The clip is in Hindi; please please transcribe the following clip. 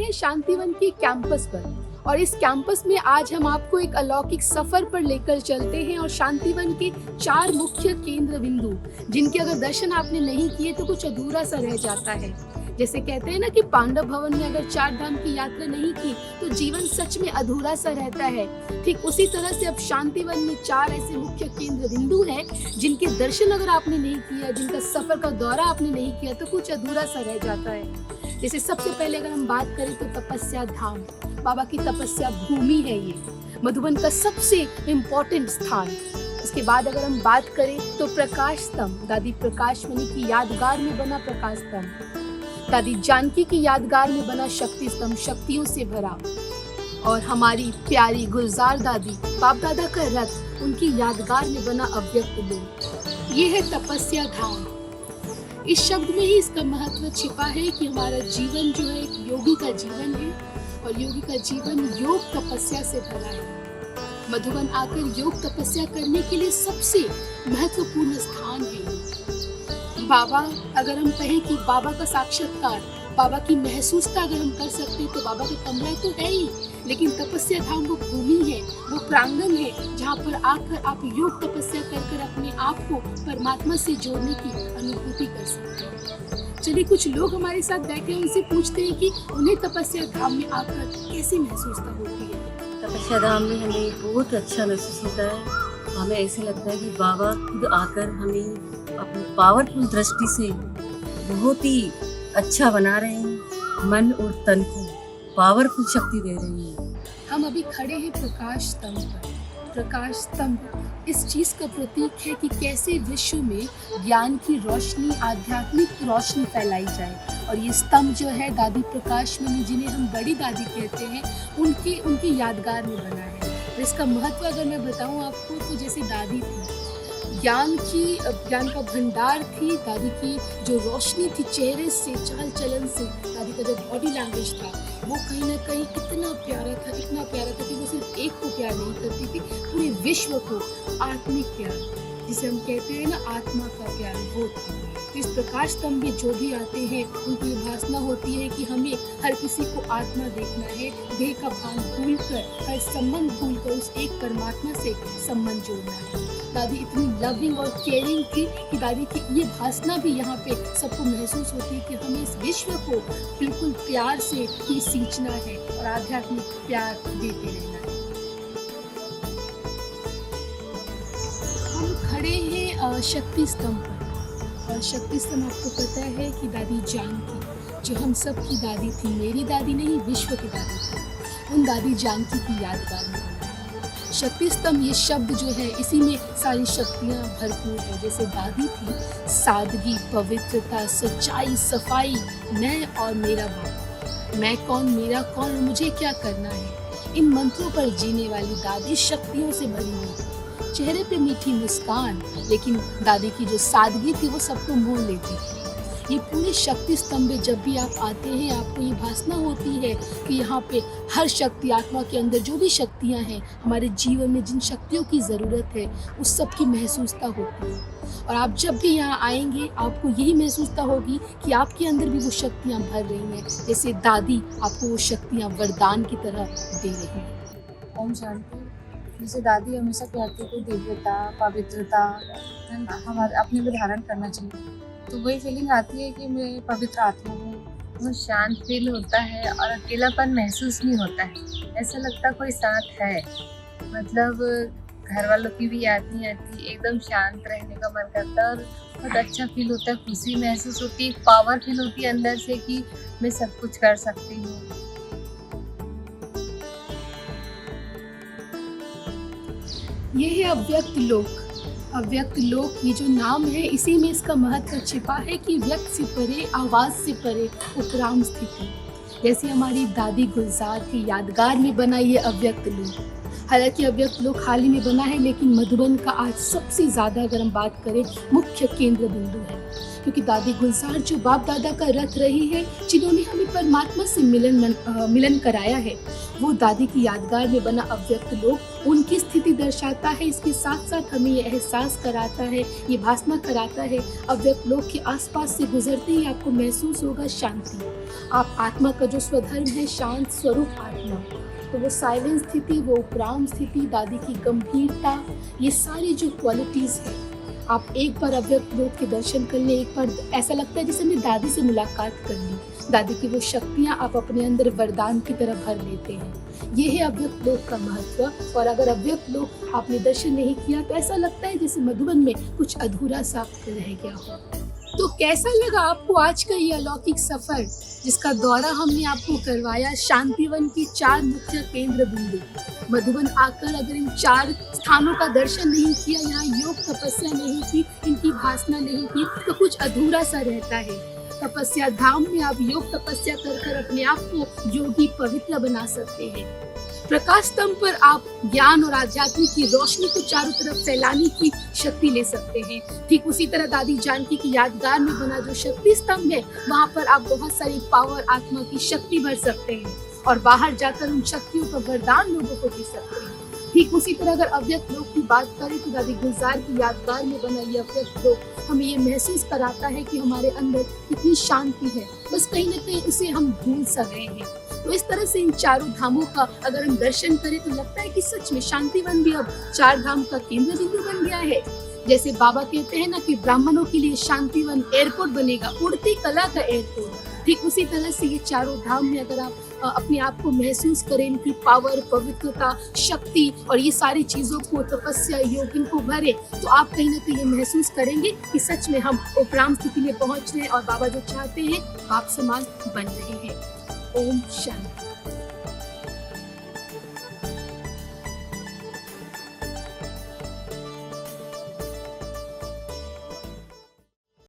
हैं शांतिवन के कैंपस पर और इस कैंपस में आज हम आपको एक अलौकिक सफर पर लेकर चलते हैं और शांतिवन के 4 मुख्य केंद्र बिंदु जिनके अगर दर्शन आपने नहीं किए तो कुछ अधूरा सा रह जाता है। जैसे कहते हैं ना कि पांडव भवन में अगर 4 धाम की यात्रा नहीं की तो जीवन सच में अधूरा सा रहता है। ठीक उसी तरह से अब शांतिवन में 4 ऐसे मुख्य केंद्र बिंदु हैं जिनके दर्शन अगर आपने नहीं किया, जिनका सफर का दौरा आपने नहीं किया तो कुछ अधूरा सा रह जाता है। जैसे सबसे पहले अगर हम बात करें तो तपस्या धाम, बाबा की तपस्या भूमि है ये, मधुबन का सबसे इम्पोर्टेंट स्थान। इसके बाद अगर हम बात करें तो प्रकाश स्तंभ, दादी प्रकाश मणि की यादगार में बना प्रकाश स्तंभ, दादी जानकी की यादगार में बना शक्ति स्तंभ, शक्तियों से भरा, और हमारी प्यारी गुलजार दादी बाप दादा का रथ, उनकी यादगार में बना अव्यक्त लोक। ये है तपस्या धाम। इस शब्द में ही इसका महत्व छिपा है कि हमारा जीवन जो है एक योगी का जीवन है और योगी का जीवन योग तपस्या से भरा है। मधुबन आकर योग तपस्या करने के लिए सबसे महत्वपूर्ण स्थान है। बाबा, अगर हम कहें कि बाबा का साक्षात्कार, बाबा की महसूसता अगर हम कर सकते हैं तो बाबा का कमरा तो है ही, लेकिन तपस्या धाम वो भूमि है, वो प्रांगण है जहाँ पर आकर आप योग तपस्या कर अपने आप को परमात्मा से जोड़ने की अनुभूति कर सकते हैं। चलिए कुछ लोग हमारे साथ बैठे हैं, उनसे पूछते हैं कि उन्हें तपस्या धाम में आकर कैसी महसूसता होती है। तपस्या धाम में हमें बहुत अच्छा महसूस होता है। हमें ऐसे लगता है कि बाबा खुद आकर हमें अपनी पावरफुल दृष्टि से बहुत ही अच्छा बना रहे हैं, मन और तन को पावरफुल शक्ति दे रहे हैं। हम अभी खड़े हैं प्रकाश स्तंभ पर। प्रकाश स्तंभ इस चीज का प्रतीक है कि कैसे विश्व में ज्ञान की रोशनी, आध्यात्मिक रोशनी फैलाई जाए। और ये स्तंभ जो है दादी प्रकाश मणि, जिन्हें हम बड़ी दादी कहते हैं, उनकी यादगार में बना है। तो इसका महत्व अगर मैं बताऊं आपको तो जैसे दादी थी, ज्ञान का भंडार थी, दादी की जो रोशनी थी चेहरे से, चाल चलन से, दादी का जो बॉडी लैंग्वेज था वो कहीं ना कहीं इतना प्यारा था कि वो सिर्फ एक को प्यार नहीं करती थी, पूरे विश्व को आत्मिक प्यार, जिसे हम कहते हैं ना आत्मा का प्यार, वो था। तो इस प्रकाश स्तंभ में जो भी आते हैं उनकी भावना होती है कि हमें हर किसी को आत्मा देखना है, देह का भान भूलकर, हर संबंध भूलकर उस एक परमात्मा से संबंध जोड़ना है। दादी इतनी लविंग और केयरिंग थी कि दादी की ये भावना भी यहाँ पे सबको महसूस होती है कि हमें इस विश्व को बिल्कुल प्यार से ही सींचना है और आध्यात्मिक प्यार देते रहना है। हम खड़े हैं शक्ति स्तंभ पर और शक्ति स्तंभ आपको पता है कि दादी जानकी, जो हम सब की दादी थी, मेरी दादी नहीं विश्व की दादी थी, उन दादी जानकी की यादगार में शक्ति स्तंभ ये शब्द जो है इसी में सारी शक्तियाँ भरपूर है। जैसे दादी थी सादगी, पवित्रता, सच्चाई, सफाई, मैं और मेरा बाप, मैं कौन, मेरा कौन और मुझे क्या करना है, इन मंत्रों पर जीने वाली दादी शक्तियों से भरी हुई थी। चेहरे पे मीठी मुस्कान, लेकिन दादी की जो सादगी थी वो सबको मोह लेती थी। ये पूरे शक्ति स्तंभ में जब भी आप आते हैं आपको ये भावना होती है कि यहाँ पे हर शक्ति, आत्मा के अंदर जो भी शक्तियाँ हैं, हमारे जीवन में जिन शक्तियों की ज़रूरत है उस सब की महसूसता होती है। और आप जब भी यहाँ आएंगे आपको यही महसूसता होगी कि आपके अंदर भी वो शक्तियाँ भर रही हैं, जैसे दादी आपको वो शक्तियाँ वरदान की तरह दे रही हैं। ओम शांति। जैसे दादी हमेशा कहती है कि दिव्यता, पवित्रता हमारे अपने में धारण करना चाहिए, तो वही फीलिंग आती है कि मैं पवित्र आत्मा हूँ। वो शांत फील होता है और अकेलापन महसूस नहीं होता है, ऐसा लगता कोई साथ है। मतलब घर वालों की भी याद नहीं आती, एकदम शांत रहने का मन करता है और बहुत अच्छा फील होता है, खुशी महसूस होती है, पावर फील होती है अंदर से कि मैं सब कुछ कर सकती हूँ। ये है अव्यक्त लोक। अव्यक्त लोक ये जो नाम है इसी में इसका महत्व छिपा है कि व्यक्त से परे, आवाज से परे उपराम स्थिति। जैसे हमारी दादी गुलजार की यादगार में बना ये अव्यक्त लोक, हालांकि अव्यक्त लोक हाल ही में बना है, लेकिन मधुबन का आज सबसे ज़्यादा अगर हम बात करें मुख्य केंद्र बिंदु है, क्योंकि दादी गुलजार जो बाप दादा का रथ रही है, जिन्होंने हमें परमात्मा से मिलन कराया है, वो दादी की यादगार में बना अव्यक्त लोक उनकी स्थिति दर्शाता है। इसके साथ साथ हमें ये एहसास कराता है, ये भासना कराता है, अव्यक्त लोक के आसपास से गुजरते ही आपको महसूस होगा शांति। आप आत्मा का जो स्वधर्म है, शांत स्वरूप आत्मा, तो वो साइलेंस स्थिति, वो उपराम स्थिति, दादी की गंभीरता, ये सारी जो क्वालिटीज़ है, आप एक बार अव्यक्त लोक के दर्शन कर लें, एक बार ऐसा लगता है जैसे हमने दादी से मुलाकात कर ली। दादी की वो शक्तियाँ आप अपने अंदर वरदान की तरह भर लेते हैं। ये है अव्यक्त लोक का महत्व। और अगर अव्यक्त लोक आपने दर्शन नहीं किया तो ऐसा लगता है जैसे मधुबन में कुछ अधूरा सा रह गया हो। तो कैसा लगा आपको आज का ये अलौकिक सफर, जिसका दौरा हमने आपको करवाया शांतिवन के 4 मुख्य केंद्र बिंदु। मधुबन आकर अगर इन 4 स्थानों का दर्शन नहीं किया, यहाँ योग तपस्या नहीं की, इनकी भासना नहीं की, तो कुछ अधूरा सा रहता है। तपस्या धाम में आप योग तपस्या कर अपने आप को योगी पवित्र बना सकते हैं। प्रकाश स्तंभ पर आप ज्ञान और आध्यात्म की रोशनी को चारों तरफ फैलाने की शक्ति ले सकते हैं। ठीक उसी तरह दादी जानकी की यादगार में बना जो शक्ति स्तंभ है, वहाँ पर आप बहुत सारी पावर, आत्मा की शक्ति भर सकते हैं और बाहर जाकर उन शक्तियों का वरदान लोगों को दे सकते हैं। ठीक उसी तरह अगर अव्यक्त लोक की बात करें तो दादी गुलजार की यादगार में बना ये अव्यक्त लोक हमें ये महसूस कराता है कि हमारे अंदर कितनी शांति है, बस कहीं न कहीं इसे हम भूल सा गए हैं। तो इस तरह से इन 4 धामों का अगर हम दर्शन करें तो लगता है कि सच में शांतिवन भी अब 4 धाम का केंद्र बिंदु बन गया है। जैसे बाबा कहते हैं ना कि ब्राह्मणों के लिए शांतिवन एयरपोर्ट बनेगा, उड़ती कला का एयरपोर्ट। ठीक उसी तरह से ये 4 धाम में अगर आप अपने आप को महसूस करें, इनकी पावर, पवित्रता, शक्ति और ये सारी चीजों को, तपस्या, योग, इनको भरे, तो आप कहीं ना कहीं ये महसूस करेंगे कि सच में हम उपराम स्थिति में पहुंच रहे हैं और बाबा जो चाहते हैं आप समान बन रहे हैं। ओम शांति।